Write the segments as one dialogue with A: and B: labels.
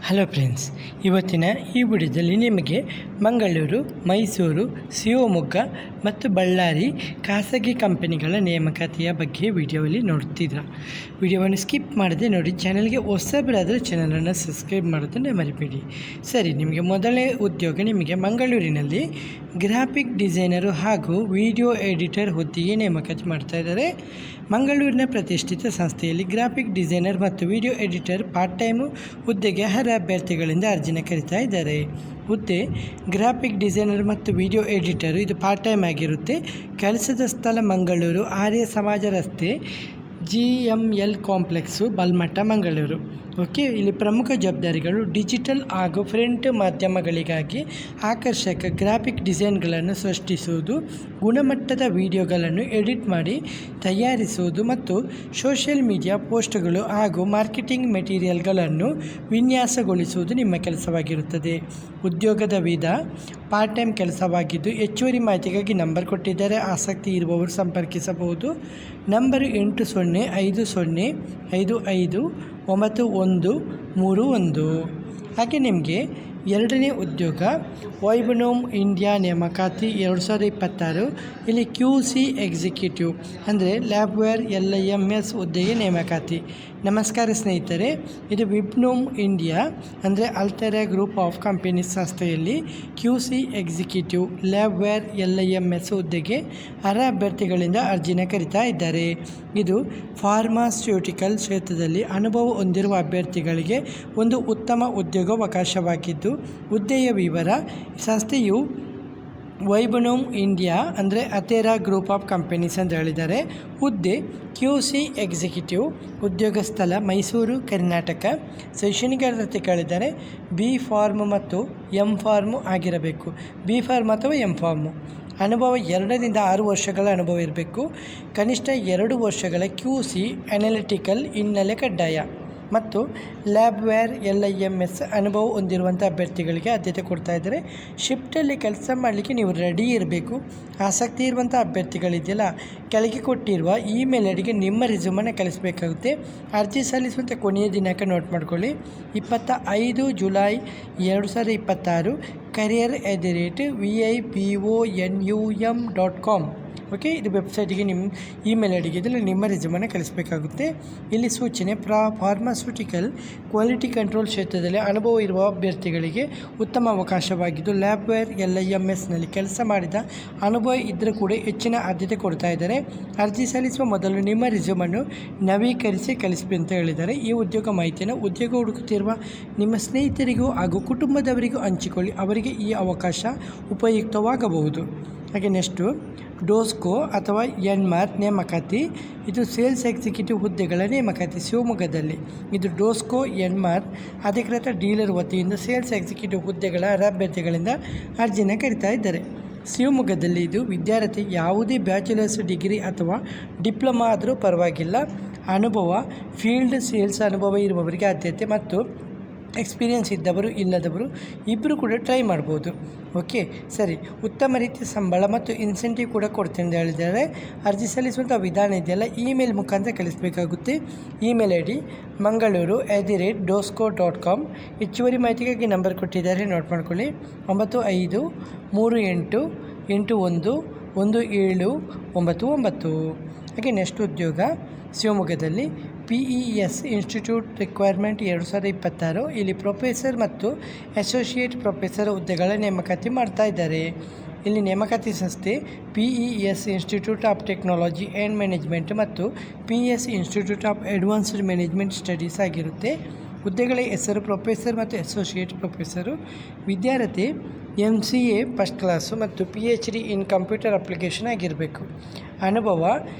A: Hello friends, ಇವತ್ತಿನ ಈ ವಿಡಿಯೋದಲ್ಲಿ ನಿಮಗೆ ಮಂಗಳೂರು, ಮೈಸೂರು, ಶಿವಮೊಗ್ಗ ಮತ್ತು ಬಳ್ಳಾರಿ ಖಾಸಗಿ ಕಂಪನಿಗಳ ನೇಮಕಾತಿಯ ಬಗ್ಗೆ ವಿಡಿಯೋದಲ್ಲಿ ನೋಡ್ತಿದ್ರ. ವಿಡಿಯೋವನ್ನು ಸ್ಕಿಪ್ ಮಾಡದೆ ನೋಡಿ. ಚಾನಲ್ಗೆ ಹೊಸಬರಾದರೆ ಚಾನಲನ್ನು ಸಬ್ಸ್ಕ್ರೈಬ್ ಮಾಡೋದನ್ನು ಮರಿಬೇಡಿ. ಸರಿ, ನಿಮಗೆ ಮೊದಲನೇ ಉದ್ಯೋಗ ನಿಮಗೆ ಮಂಗಳೂರಿನಲ್ಲಿ ಗ್ರಾಫಿಕ್ ಡಿಸೈನರು ಹಾಗೂ ವಿಡಿಯೋ ಎಡಿಟರ್ ಹುದ್ದೆಗೆ ನೇಮಕಾತಿ ಮಾಡ್ತಾ ಇದ್ದಾರೆ. ಮಂಗಳೂರಿನ ಪ್ರತಿಷ್ಠಿತ ಸಂಸ್ಥೆಯಲ್ಲಿ ಗ್ರಾಫಿಕ್ ಡಿಸೈನರ್ ಮತ್ತು ವಿಡಿಯೋ ಎಡಿಟರ್ ಪಾರ್ಟ್ ಟೈಮು ಹುದ್ದೆಗೆ ಅಭ್ಯರ್ಥಿಗಳಿಂದ ಅರ್ಜಿನ ಕರೀತಾ ಇದ್ದಾರೆ. ಹುದ್ದೆ ಗ್ರಾಫಿಕ್ ಡಿಸೈನರ್ ಮತ್ತು ವಿಡಿಯೋ ಎಡಿಟರು, ಇದು ಪಾರ್ಟ್ ಟೈಮ್ ಆಗಿರುತ್ತೆ. ಕೆಲಸದ ಸ್ಥಳ ಮಂಗಳೂರು, ಆರ್ಯ ಸಮಾಜ ರಸ್ತೆ, GML complex, Balmatta, Mangaluru. Okay, ಇಲ್ಲಿ ಪ್ರಮುಖ ಜವಾಬ್ದಾರಿಗಳು: ಡಿಜಿಟಲ್ ಹಾಗೂ ಪ್ರಿಂಟ್ ಮಾಧ್ಯಮಗಳಿಗಾಗಿ ಆಕರ್ಷಕ ಗ್ರಾಫಿಕ್ ಡಿಸೈನ್ಗಳನ್ನು ಸೃಷ್ಟಿಸುವುದು, ಗುಣಮಟ್ಟದ ವಿಡಿಯೋಗಳನ್ನು ಎಡಿಟ್ ಮಾಡಿ ತಯಾರಿಸುವುದು ಮತ್ತು ಸೋಷಿಯಲ್ ಮೀಡಿಯಾ ಪೋಸ್ಟ್ಗಳು ಹಾಗೂ ಮಾರ್ಕೆಟಿಂಗ್ ಮೆಟೀರಿಯಲ್ಗಳನ್ನು ವಿನ್ಯಾಸಗೊಳಿಸುವುದು ನಿಮ್ಮ ಕೆಲಸವಾಗಿರುತ್ತದೆ. ಉದ್ಯೋಗದ ವಿಧ ಪಾರ್ಟ್ ಟೈಮ್ ಕೆಲಸವಾಗಿದ್ದು, ಹೆಚ್ಚುವರಿ ಮಾಹಿತಿಗಾಗಿ ನಂಬರ್ ಕೊಟ್ಟಿದ್ದಾರೆ. ಆಸಕ್ತಿ ಇರುವವರು ಸಂಪರ್ಕಿಸಬಹುದು. ನಂಬರು 8050559131. ಹಾಗೆ ನಿಮಗೆ ಎರಡನೇ ಉದ್ಯೋಗ ವೈಬ್ನೋಮ್ ಇಂಡಿಯಾ ನೇಮಕಾತಿ 2026. ಇಲ್ಲಿ QC ಎಕ್ಸಿಕ್ಯೂಟಿವ್ ಅಂದರೆ ಲ್ಯಾಬ್ವೇರ್ LIMS ಹುದ್ದೆಗೆ ನೇಮಕಾತಿ. ನಮಸ್ಕಾರ ಸ್ನೇಹಿತರೆ, ಇದು ವಿಬ್ನೋಮ್ ಇಂಡಿಯಾ ಅಂದರೆ ಅಲ್ಟೆರಾ ಗ್ರೂಪ್ ಆಫ್ ಕಂಪನೀಸ್ ಸಂಸ್ಥೆಯಲ್ಲಿ QC ಎಕ್ಸಿಕ್ಯೂಟಿವ್ ಲ್ಯಾಬ್ವೇರ್ LIMS ಹುದ್ದೆಗೆ ಅಭ್ಯರ್ಥಿಗಳಿಂದ ಅರ್ಜಿನ ಕರೀತಾ ಇದ್ದಾರೆ. ಇದು ಫಾರ್ಮಾಸ್ಯೂಟಿಕಲ್ ಕ್ಷೇತ್ರದಲ್ಲಿ ಅನುಭವ ಹೊಂದಿರುವ ಅಭ್ಯರ್ಥಿಗಳಿಗೆ ಒಂದು ಉತ್ತಮ ಉದ್ಯೋಗಾವಕಾಶವಾಗಿದ್ದು, ಹುದ್ದೆಯ ವಿವರ: ಸಂಸ್ಥೆಯು ವೈಬ್ನೋಮ್ ಇಂಡಿಯಾ ಅಂದರೆ ಅಲ್ಟೆರಾ ಗ್ರೂಪ್ ಆಫ್ ಕಂಪನೀಸ್ ಅಂತ ಹೇಳಿದ್ದಾರೆ. ಹುದ್ದೆ QC ಎಕ್ಸಿಕ್ಯೂಟಿವ್. ಉದ್ಯೋಗ ಸ್ಥಳ ಮೈಸೂರು, ಕರ್ನಾಟಕ. ಶೈಕ್ಷಣಿಕ ಅರ್ಹತೆ ಕೇಳಿದ್ದಾರೆ. B ಫಾರ್ಮ್ ಮತ್ತು M ಫಾರ್ಮು ಆಗಿರಬೇಕು. B ಫಾರ್ಮ್ ಅಥವಾ M ಫಾರ್ಮು. ಅನುಭವ 2 ರಿಂದ 6 ವರ್ಷಗಳ ಅನುಭವ ಇರಬೇಕು. ಕನಿಷ್ಠ 2 ವರ್ಷಗಳ QC ಅನಾಲಿಟಿಕಲ್ ಹಿನ್ನೆಲೆ ಕಡ್ಡಾಯ ಮತ್ತು ಲ್ಯಾಬ್ವೇರ್ LIMS ಅನುಭವ ಹೊಂದಿರುವಂಥ ಅಭ್ಯರ್ಥಿಗಳಿಗೆ ಆದ್ಯತೆ ಕೊಡ್ತಾ ಇದ್ದಾರೆ. ಶಿಫ್ಟಲ್ಲಿ ಕೆಲಸ ಮಾಡಲಿಕ್ಕೆ ನೀವು ರೆಡಿ ಇರಬೇಕು. ಆಸಕ್ತಿ ಇರುವಂಥ ಅಭ್ಯರ್ಥಿಗಳಿದೆಯಲ್ಲ, ಕೆಳಗೆ ಕೊಟ್ಟಿರುವ ಇಮೇಲ್ ಐಡಿಗೆ ನಿಮ್ಮ ರಿಸ್ಯೂಮನ್ನು ಕಳಿಸಬೇಕಾಗುತ್ತೆ. ಅರ್ಜಿ ಸಲ್ಲಿಸುವಂಥ ಕೊನೆಯ ದಿನಾಂಕ ನೋಟ್ ಮಾಡ್ಕೊಳ್ಳಿ, 25 ಜುಲೈ 2026. career@vibonum.com. ಓಕೆ, ಇದು ವೆಬ್ಸೈಟಿಗೆ ನಿಮ್ಮ ಇಮೇಲ್ ಐಡಿಗೆ ಇದರಲ್ಲಿ ನಿಮ್ಮ ರಿಸ್ಯೂಮನ್ನು ಕಳಿಸಬೇಕಾಗುತ್ತೆ. ಇಲ್ಲಿ ಸೂಚನೆ: ಫಾರ್ಮಾಸ್ಯೂಟಿಕಲ್ ಕ್ವಾಲಿಟಿ ಕಂಟ್ರೋಲ್ ಕ್ಷೇತ್ರದಲ್ಲಿ ಅನುಭವ ಇರುವ ಅಭ್ಯರ್ಥಿಗಳಿಗೆ ಉತ್ತಮ ಅವಕಾಶವಾಗಿದ್ದು, ಲ್ಯಾಬ್ವೇರ್ LIMSನಲ್ಲಿ ಕೆಲಸ ಮಾಡಿದ ಅನುಭವ ಇದ್ದರೂ ಕೂಡ ಹೆಚ್ಚಿನ ಆದ್ಯತೆ ಕೊಡ್ತಾ ಇದ್ದಾರೆ. ಅರ್ಜಿ ಸಲ್ಲಿಸುವ ಮೊದಲು ನಿಮ್ಮ ರಿಸ್ಯೂಮನ್ನು ನವೀಕರಿಸಿ ಕಳಿಸಿ ಅಂತ ಹೇಳಿದ್ದಾರೆ. ಈ ಉದ್ಯೋಗ ಮಾಹಿತಿಯನ್ನು ಉದ್ಯೋಗ ಹುಡುಕುತ್ತಿರುವ ನಿಮ್ಮ ಸ್ನೇಹಿತರಿಗೂ ಹಾಗೂ ಕುಟುಂಬದವರಿಗೂ ಹಂಚಿಕೊಳ್ಳಿ, ಅವರಿಗೆ ಈ ಅವಕಾಶ ಉಪಯುಕ್ತವಾಗಬಹುದು. ಹಾಗೆ ನೆಕ್ಸ್ಟು ಡೋಸ್ಕೋ ಅಥವಾ ಎನ್ಮಾರ್ ನೇಮಕಾತಿ. ಇದು ಸೇಲ್ಸ್ ಎಕ್ಸಿಕ್ಯೂಟಿವ್ ಹುದ್ದೆಗಳ ನೇಮಕಾತಿ ಶಿವಮೊಗ್ಗದಲ್ಲಿ. ಇದು ಡೋಸ್ಕೋ ಎನ್ಮಾರ್ ಅಧಿಕೃತ ಡೀಲರ್ ವತಿಯಿಂದ ಸೇಲ್ಸ್ ಎಕ್ಸಿಕ್ಯೂಟಿವ್ ಹುದ್ದೆಗಳ ಅಭ್ಯರ್ಥಿಗಳಿಂದ ಅರ್ಜಿನ ಕರೀತಾ ಇದ್ದಾರೆ. ಶಿವಮೊಗ್ಗದಲ್ಲಿ ಇದು ವಿದ್ಯಾರ್ಥಿ ಯಾವುದೇ ಬ್ಯಾಚುಲರ್ಸ್ ಡಿಗ್ರಿ ಅಥವಾ ಡಿಪ್ಲೊಮಾ ಆದರೂ ಪರವಾಗಿಲ್ಲ. ಅನುಭವ ಫೀಲ್ಡ್ ಸೇಲ್ಸ್ ಅನುಭವ ಇರುವವರಿಗೆ ಆದ್ಯತೆ ಮತ್ತು ಎಕ್ಸ್ಪೀರಿಯೆನ್ಸ್ ಇದ್ದವರು ಇಲ್ಲದವರು ಇಬ್ಬರು ಕೂಡ ಟ್ರೈ ಮಾಡ್ಬೋದು. ಓಕೆ, ಸರಿ. ಉತ್ತಮ ರೀತಿಯ ಸಂಬಳ ಮತ್ತು ಇನ್ಸೆಂಟಿವ್ ಕೂಡ ಕೊಡ್ತೀನಿ ಅಂತ ಹೇಳಿದ್ದಾರೆ. ಅರ್ಜಿ ಸಲ್ಲಿಸುವಂಥ ವಿಧಾನ ಇದೆಯಲ್ಲ, ಇಮೇಲ್ ಮುಖಾಂತರ ಕಳಿಸಬೇಕಾಗುತ್ತೆ. Email ID mangaluru@dosco.com. ಹೆಚ್ಚುವರಿ ಮಾಹಿತಿಗಾಗಿ ನಂಬರ್ ಕೊಟ್ಟಿದ್ದಾರೆ, ನೋಟ್ ಮಾಡ್ಕೊಳ್ಳಿ, 9538811799. ಹಾಗೆ ನೆಕ್ಸ್ಟ್ ಉದ್ಯೋಗ ಶಿವಮೊಗ್ಗದಲ್ಲಿ PES ಇನ್ಸ್ಟಿಟ್ಯೂಟ್ ರಿಕ್ವೈರ್ಮೆಂಟ್ 2026. ಇಲ್ಲಿ ಪ್ರೊಫೆಸರ್ ಮತ್ತು ಅಸೋಸಿಯೇಟ್ ಪ್ರೊಫೆಸರ್ ಹುದ್ದೆಗಳ ನೇಮಕಾತಿ ಮಾಡ್ತಾ ಇದ್ದಾರೆ. ಇಲ್ಲಿ ನೇಮಕಾತಿ ಸಂಸ್ಥೆ PES institute of technology and management ಮತ್ತು PS institute of advanced management studies ಆಗಿರುತ್ತೆ. ಹುದ್ದೆಗಳ ಹೆಸರು ಪ್ರೊಫೆಸರ್ ಮತ್ತು ಅಸೋಸಿಯೇಟ್ ಪ್ರೊಫೆಸರು. ವಿದ್ಯಾರ್ಥಿ MCA ಫಸ್ಟ್ ಕ್ಲಾಸು ಮತ್ತು PhD ಇನ್ ಕಂಪ್ಯೂಟರ್ ಅಪ್ಲಿಕೇಶನ್ ಆಗಿರಬೇಕು. ಅನುಭವ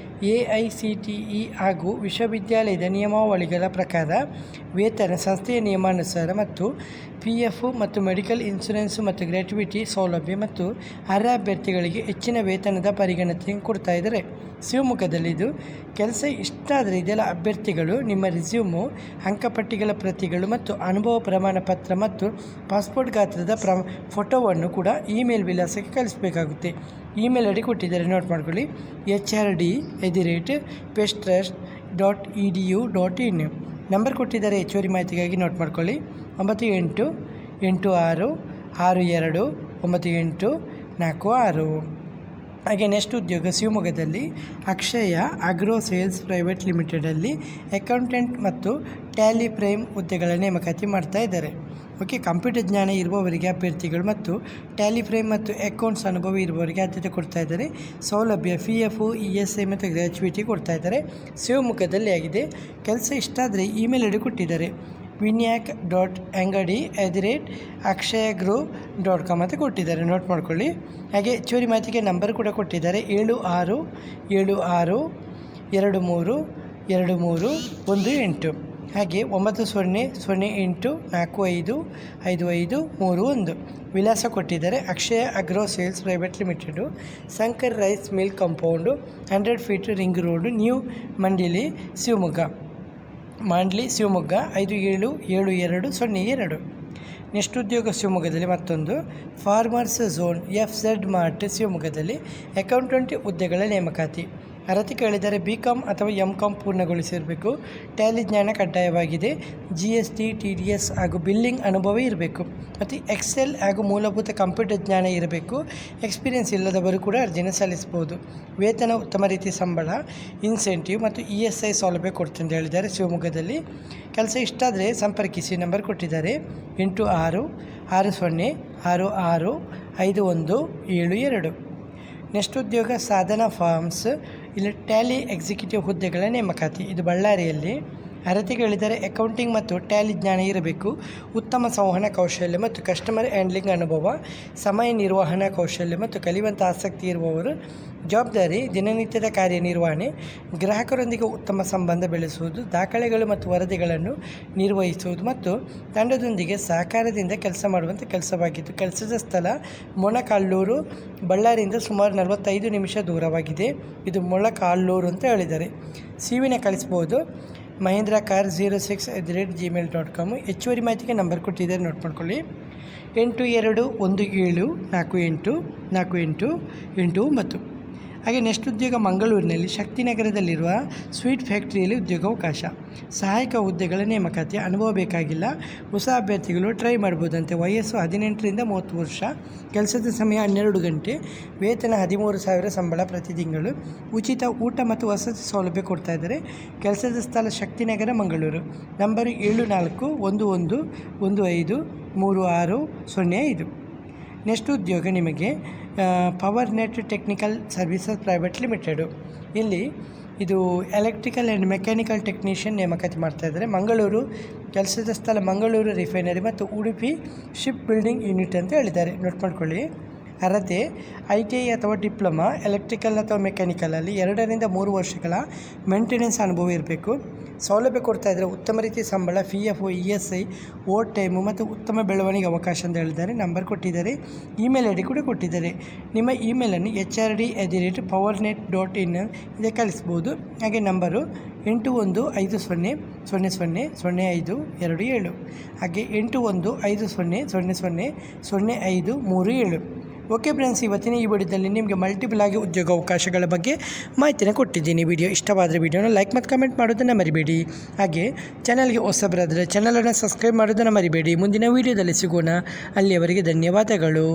A: AICTE ಹಾಗೂ ವಿಶ್ವವಿದ್ಯಾಲಯದ ನಿಯಮಾವಳಿಗಳ ಪ್ರಕಾರ ವೇತನ ಸಂಸ್ಥೆಯ ನಿಯಮಾನುಸಾರ ಮತ್ತು PF ಮತ್ತು ಮೆಡಿಕಲ್ ಇನ್ಶೂರೆನ್ಸು ಮತ್ತು ಗ್ರ್ಯಾಟ್ಯುಯಿಟಿ ಸೌಲಭ್ಯ ಮತ್ತು ಅಭ್ಯರ್ಥಿಗಳಿಗೆ ಹೆಚ್ಚಿನ ವೇತನದ ಪರಿಗಣನೆ ಕೊಡ್ತಾ ಇದ್ದಾರೆ. ಶಿವಮೊಗ್ಗದಲ್ಲಿ ಇದು ಕೆಲಸ ಇಷ್ಟ ಆದರೆ ಇದೆಲ್ಲ ಅಭ್ಯರ್ಥಿಗಳು ನಿಮ್ಮ ರಿಸ್ಯೂಮು, ಅಂಕಪಟ್ಟಿಗಳ ಪ್ರತಿಗಳು ಮತ್ತು ಅನುಭವ ಪ್ರಮಾಣ ಪತ್ರ ಮತ್ತು ಪಾಸ್ಪೋರ್ಟ್ ಗಾತ್ರದ ಫೋಟೋವನ್ನು ಕೂಡ ಇಮೇಲ್ ವಿಳಾಸಕ್ಕೆ ಕಳಿಸಬೇಕಾಗುತ್ತೆ. ಇಮೇಲ್ ID ಕೊಟ್ಟಿದ್ದಾರೆ, ನೋಟ್ ಮಾಡ್ಕೊಳ್ಳಿ, HRD@pestrust.edu.in. ನಂಬರ್ ಕೊಟ್ಟಿದ್ದಾರೆ. ಹೆಚ್ಚುವರಿ ಮಾಹಿತಿಗಾಗಿ ನೋಟ್ ಮಾಡ್ಕೊಳ್ಳಿ, 988662 ಹಾಗೆ ನೆಕ್ಸ್ಟ್ ಉದ್ಯೋಗ ಶಿವಮೊಗ್ಗದಲ್ಲಿ ಅಕ್ಷಯ ಆಗ್ರೋ ಸೇಲ್ಸ್ ಪ್ರೈವೇಟ್ ಲಿಮಿಟೆಡಲ್ಲಿ ಅಕೌಂಟೆಂಟ್ ಮತ್ತು ಟ್ಯಾಲಿ ಪ್ರೈಮ್ ಹುದ್ದೆಗಳ ನೇಮಕಾತಿ ಮಾಡ್ತಾ ಇದ್ದಾರೆ. ಓಕೆ, ಕಂಪ್ಯೂಟರ್ ಜ್ಞಾನ ಇರುವವರಿಗೆ ಅಭ್ಯರ್ಥಿಗಳು ಮತ್ತು ಟ್ಯಾಲಿ ಪ್ರೈಮ್ ಮತ್ತು ಅಕೌಂಟ್ಸ್ ಅನುಭವ ಇರುವವರಿಗೆ ಆದ್ಯತೆ ಕೊಡ್ತಾ ಇದ್ದಾರೆ. ಸೌಲಭ್ಯ PF, ESI ಮತ್ತು ಗ್ರ್ಯಾಚ್ಯುಯಿಟಿ ಕೊಡ್ತಾ ಇದ್ದಾರೆ. ಶಿವಮೊಗ್ಗದಲ್ಲಿ ಆಗಿದೆ. ಕೆಲಸ ಇಷ್ಟ ಆದರೆ ಇಮೇಲ್ ಐಡಿ ಕೊಟ್ಟಿದ್ದಾರೆ, vinyak.angadi@akshayagro.com ಅಂತ ಕೊಟ್ಟಿದ್ದಾರೆ, ನೋಟ್ ಮಾಡ್ಕೊಳ್ಳಿ. ಹಾಗೆ ಹೆಚ್ಚುವರಿ ಮಾಹಿತಿಗೆ ನಂಬರ್ ಕೂಡ ಕೊಟ್ಟಿದ್ದಾರೆ, 7676232318. ಹಾಗೆ 9008455531 ವಿಳಾಸ ಕೊಟ್ಟಿದ್ದಾರೆ. Akshaya agro sales private limited, Shankar rice mill compound, 100 feet ring road, new Mandli Shivamogga 577202. Next ಉದ್ಯೋಗ ಶಿವಮೊಗ್ಗದಲ್ಲಿ ಮತ್ತೊಂದು ಫಾರ್ಮರ್ಸ್ ಝೋನ್ FZ ಮಾರ್ಟ್ ಶಿವಮೊಗ್ಗದಲ್ಲಿ ಅಕೌಂಟೆಂಟ್ ಹುದ್ದೆಗಳ ನೇಮಕಾತಿ. ಅರ್ಹತೆ ಕೇಳಿದರೆ BCom ಅಥವಾ MCom ಪೂರ್ಣಗೊಳಿಸಿರಬೇಕು. ಟ್ಯಾಲಿ ಜ್ಞಾನ ಕಡ್ಡಾಯವಾಗಿದೆ. GST, TDS ಹಾಗೂ ಬಿಲ್ಲಿಂಗ್ ಅನುಭವ ಇರಬೇಕು ಮತ್ತು ಎಕ್ಸೆಲ್ ಹಾಗೂ ಮೂಲಭೂತ ಕಂಪ್ಯೂಟರ್ ಜ್ಞಾನ ಇರಬೇಕು. ಎಕ್ಸ್ಪೀರಿಯೆನ್ಸ್ ಇಲ್ಲದವರು ಕೂಡ ಅರ್ಜಿನ ಸಲ್ಲಿಸ್ಬೋದು. ವೇತನ, ಉತ್ತಮ ರೀತಿಯ ಸಂಬಳ, ಇನ್ಸೆಂಟಿವ್ ಮತ್ತು ESI ಸೌಲಭ್ಯ ಕೊಡ್ತೀನಿ ಅಂತ ಹೇಳಿದ್ದಾರೆ. ಶಿವಮೊಗ್ಗದಲ್ಲಿ ಕೆಲಸ ಇಷ್ಟ ಆದರೆ ಸಂಪರ್ಕಿಸಿ. ನಂಬರ್ ಕೊಟ್ಟಿದ್ದಾರೆ, 8660665172. ನೆಕ್ಸ್ಟ್ ಉದ್ಯೋಗ ಸಾಧನಾ ಫಾರ್ಮ್ಸ್, ಇಲ್ಲಿ ಟ್ಯಾಲಿ ಎಕ್ಸಿಕ್ಯೂಟಿವ್ ಹುದ್ದೆಗಳ ನೇಮಕಾತಿ. ಇದು ಬಳ್ಳಾರಿಯಲ್ಲಿ. ಅರ್ಹತೆಗಳಿದ್ದಾರೆ ಅಕೌಂಟಿಂಗ್ ಮತ್ತು ಟ್ಯಾಲಿ ಜ್ಞಾನ ಇರಬೇಕು. ಉತ್ತಮ ಸಂವಹನ ಕೌಶಲ್ಯ ಮತ್ತು ಕಸ್ಟಮರ್ ಹ್ಯಾಂಡ್ಲಿಂಗ್ ಅನುಭವ, ಸಮಯ ನಿರ್ವಹಣಾ ಕೌಶಲ್ಯ ಮತ್ತು ಕಲಿಯುವಂಥ ಆಸಕ್ತಿ ಇರುವವರು. ಜವಾಬ್ದಾರಿ, ದಿನನಿತ್ಯದ ಕಾರ್ಯನಿರ್ವಹಣೆ, ಗ್ರಾಹಕರೊಂದಿಗೆ ಉತ್ತಮ ಸಂಬಂಧ ಬೆಳೆಸುವುದು, ದಾಖಲೆಗಳು ಮತ್ತು ವರದಿಗಳನ್ನು ನಿರ್ವಹಿಸುವುದು ಮತ್ತು ತಂಡದೊಂದಿಗೆ ಸಹಕಾರದಿಂದ ಕೆಲಸ ಮಾಡುವಂಥ ಕೆಲಸವಾಗಿದ್ದು, ಕೆಲಸದ ಸ್ಥಳ ಮೊಳಕಾಲ್ಮೂರು, ಬಳ್ಳಾರಿಯಿಂದ ಸುಮಾರು 45 ನಿಮಿಷ ದೂರವಾಗಿದೆ. ಇದು ಮೊಳಕಾಲ್ಮೂರು ಅಂತ ಹೇಳಿದ್ದಾರೆ. CV ಕಳಿಸ್ಬೋದು, mahindracar06@gmail.com. ಹೆಚ್ಚುವರಿ ಮಾಹಿತಿಗೆ ನಂಬರ್ ಕೊಟ್ಟಿದ್ದಾರೆ, ನೋಟ್ ಮಾಡ್ಕೊಳ್ಳಿ, 8217484889. ಹಾಗೆ ನೆಕ್ಸ್ಟ್ ಉದ್ಯೋಗ ಮಂಗಳೂರಿನಲ್ಲಿ ಶಕ್ತಿನಗರದಲ್ಲಿರುವ ಸ್ವೀಟ್ ಫ್ಯಾಕ್ಟ್ರಿಯಲ್ಲಿ ಉದ್ಯೋಗಾವಕಾಶ. ಸಹಾಯಕ ಹುದ್ದೆಗಳ ನೇಮಕಾತಿ. ಅನುಭವ ಬೇಕಾಗಿಲ್ಲ. ಹೊಸ ಅಭ್ಯರ್ಥಿಗಳು ಟ್ರೈ ಮಾಡ್ಬೋದಂತೆ. ವಯಸ್ಸು 18ರಿಂದ 30 ವರ್ಷ. ಕೆಲಸದ ಸಮಯ 12 ಗಂಟೆ. ವೇತನ 13,000 ಸಂಬಳ ಪ್ರತಿ ತಿಂಗಳು. ಉಚಿತ ಊಟ ಮತ್ತು ವಸತಿ ಸೌಲಭ್ಯ ಕೊಡ್ತಾ ಇದ್ದಾರೆ. ಕೆಲಸದ ಸ್ಥಳ ಶಕ್ತಿನಗರ, ಮಂಗಳೂರು. ನಂಬರು 7411153605. ನೆಕ್ಸ್ಟ್ ಉದ್ಯೋಗ ನಿಮಗೆ power net technical services private limited. ಇಲ್ಲಿ ಇದು ಎಲೆಕ್ಟ್ರಿಕಲ್ ಆ್ಯಂಡ್ ಮೆಕ್ಯಾನಿಕಲ್ ಟೆಕ್ನಿಷಿಯನ್ ನೇಮಕಾತಿ ಮಾಡ್ತಾಯಿದ್ದಾರೆ. ಮಂಗಳೂರು. ಕೆಲಸದ ಸ್ಥಳ ಮಂಗಳೂರು ರಿಫೈನರಿ ಮತ್ತು ಉಡುಪಿ ಶಿಪ್ ಬಿಲ್ಡಿಂಗ್ ಯೂನಿಟ್ ಅಂತ ಹೇಳಿದ್ದಾರೆ, ನೋಟ್ ಮಾಡ್ಕೊಳ್ಳಿ. ಅರ್ಹತೆ ITI ಅಥವಾ ಡಿಪ್ಲೊಮಾ ಎಲೆಕ್ಟ್ರಿಕಲ್ ಅಥವಾ ಮೆಕ್ಯಾನಿಕಲಲ್ಲಿ 2ರಿಂದ 3 ವರ್ಷಗಳ ಮೇಂಟೆನೆನ್ಸ್ ಅನುಭವ ಇರಬೇಕು. ಸೌಲಭ್ಯ ಕೊಡ್ತಾ ಇದ್ದಾರೆ. ಉತ್ತಮ ರೀತಿಯ ಸಂಬಳ, PF, ESI, ಓವರ್ ಟೈಮು ಮತ್ತು ಉತ್ತಮ ಬೆಳವಣಿಗೆ ಅವಕಾಶ ಅಂತ ಹೇಳಿದ್ದಾರೆ. ನಂಬರ್ ಕೊಟ್ಟಿದ್ದಾರೆ, ಇಮೇಲ್ ID ಕೂಡ ಕೊಟ್ಟಿದ್ದಾರೆ. ನಿಮ್ಮ ಇಮೇಲನ್ನು hr@powernet.in ಇದಕ್ಕೆ ಕಳಿಸ್ಬೋದು. ಹಾಗೆ ನಂಬರು 8150000527. ಹಾಗೆ 8150000537. ಓಕೆ ಫ್ರೆಂಡ್ಸ್, ಇವತ್ತಿನ ಈ ವಿಡಿಯೋದಲ್ಲಿ ನಿಮಗೆ ಮಲ್ಟಿಪಲ್ ಆಗಿ ಉದ್ಯೋಗ ಅವಕಾಶಗಳ ಬಗ್ಗೆ ಮಾಹಿತಿನ ಕೊಟ್ಟಿದ್ದೀನಿ. ವಿಡಿಯೋ ಇಷ್ಟವಾದರೆ ವಿಡಿಯೋನ ಲೈಕ್ ಮತ್ತು ಕಮೆಂಟ್ ಮಾಡೋದನ್ನು ಮರಿಬೇಡಿ. ಹಾಗೆ ಚಾನಲ್ಗೆ ಹೊಸಬರಾದರೆ ಚಾನಲನ್ನು ಸಬ್ಸ್ಕ್ರೈಬ್ ಮಾಡೋದನ್ನು ಮರಿಬೇಡಿ. ಮುಂದಿನ ವಿಡಿಯೋದಲ್ಲಿ ಸಿಗೋಣ. ಅಲ್ಲಿಯವರೆಗೆ ಧನ್ಯವಾದಗಳು.